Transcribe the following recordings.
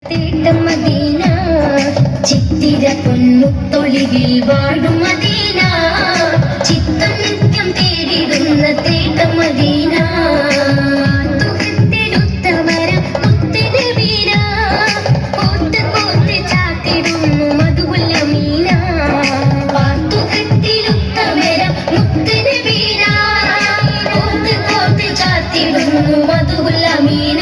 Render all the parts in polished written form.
Medina ചിത്തിര പൊന്നുത്തൊളിവിൽ വാഴും Medina ചിത്തം നിത്യം തേടിടുന്ന തേട്ടം മദീന തുകത്തെടുത്തമരം മുത്തിന വീര കോത്ത് കോത്ത് ചാത്തിടുന്നു മധുവുള്ള മീന പാത്തുകത്തിലുത്തമരം മുത്തിന വീര കോത്ത് കോത്ത് ചാത്തിടുന്നു മധുവുള്ള മീന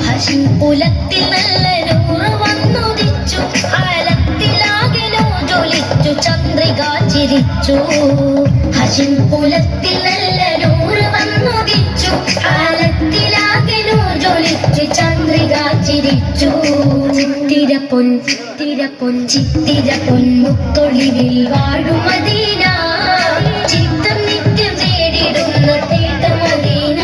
ഹശിം കുലത്തിൽ നല്ല നൂറ് വന്നുദിച്ചു ആലത്തിലാകെനോ ജ്വലിച്ചു ചന്ദ്രിക ചിരിച്ചു ഹശിം കുലത്തിൽ നല്ല നൂറ് വന്നുദിച്ചു ആലത്തിലാകെനോ ജ്വലിച്ചു ചന്ദ്രിക ചിരിച്ചു ചിത്തിര പൊൻ മുത്തൊളിവിൽ വാഴും മദീന ചിത്തം നിത്യം തേടിടുന്ന തേട്ട മദീന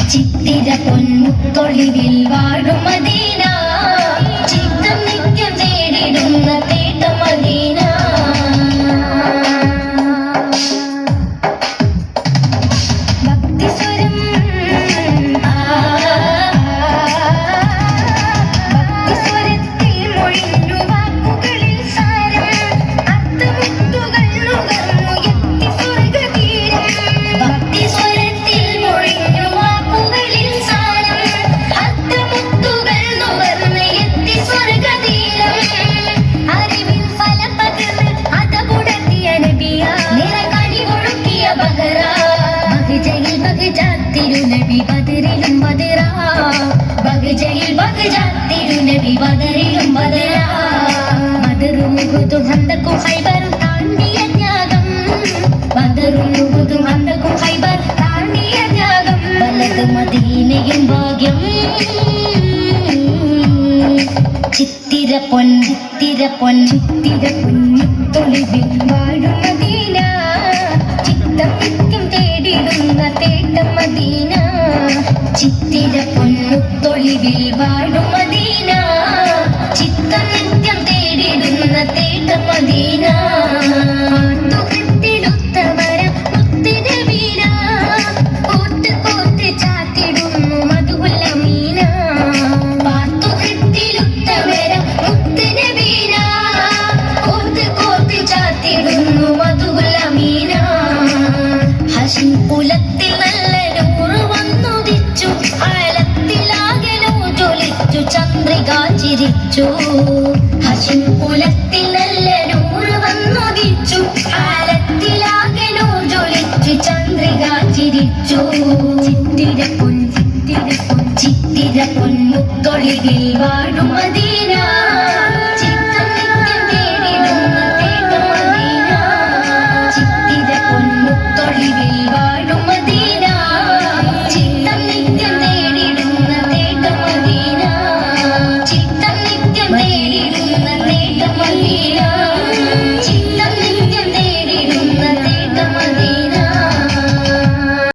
ചിത്തിര പൊന്നുത്തൊളിവിൽ വാഴും മദീന ചിത്തം നിത്യം തേടിടുന്ന തേട്ട മദീന ഭക്തിസ്വരം ഭക്തിസ്വരത്തിൽ മൊഴിഞ്ഞു വാക്കുകളിൽ സാരം അർത്ഥമുത്തുകൾ നുകർന്നു എത്തി സ്വർഗതീരം ഭക്തിസ്വരത്തിൽ മൊഴിഞ്ഞു വാക്കുകളിൽ സാരം അർത്ഥമുത്തുകൾ നുകർന്നു എത്തി സ്വർഗതീരം അറിവിൻ ഫലപകർന്ന് അതപുടത്തിയ നബിയ നിറകടി ഒഴുക്കിയ ബഹറ ബഹജയിൽ ബഹജാത്തിരു നബി ബദറിലും ബദറ ബഹജയിൽ ബഹജാത്തിരു നബി ബദറിലും ബദറ ബദറും ഉഹുദും ഹന്തക്കും ഖൈബറും താണ്ടിയ ത്യാഗം ബദറും ഉഹുദും ഹന്തക്കും ഖൈബർ താണ്ടിയ ത്യാഗം വലത് മദീനയും ഭാഗ്യം ചിത്തിര പൊൻ മുത്തൊളിവിൽ വാഴും മദീന ചിത്തം നിത്യം തേടിടുന്ന തേട്ട മദീന ചിത്തിര പൊന്നുത്തൊളിവിൽ വാഴും മദീന ചിത്തം നിത്യം തേടിടുന്ന തേട്ട മദീന തുകത്തിലുത്തമരം മുത്തിന വീര കോത്ത് കോത്ത് ചാത്തിടുന്നു മധുവുള്ള മീന പാത്തുകത്തിലുത്തമരം മുത്തിന വീര കോത്ത് കോത്ത് ചാത്തിടുന്നു മധുവുള്ള മീന ഹശിം കുലത്തിൽ നല്ല നൂറ് വന്നുദിച്ചു ആലത്തിലാകെനോ ജ്വലിച്ചു ചന്ദ്രിക ചിരിച്ചു ഹശിം കുലത്തിൽ നല്ല നൂറ് വന്നുദിച്ചു ആലത്തിലാകെനോ ജ്വലിച്ചു ചന്ദ്രിക ചിരിച്ചു ചിത്തിര പൊൻ മുത്തൊളിവിൽ വാഴും മദീന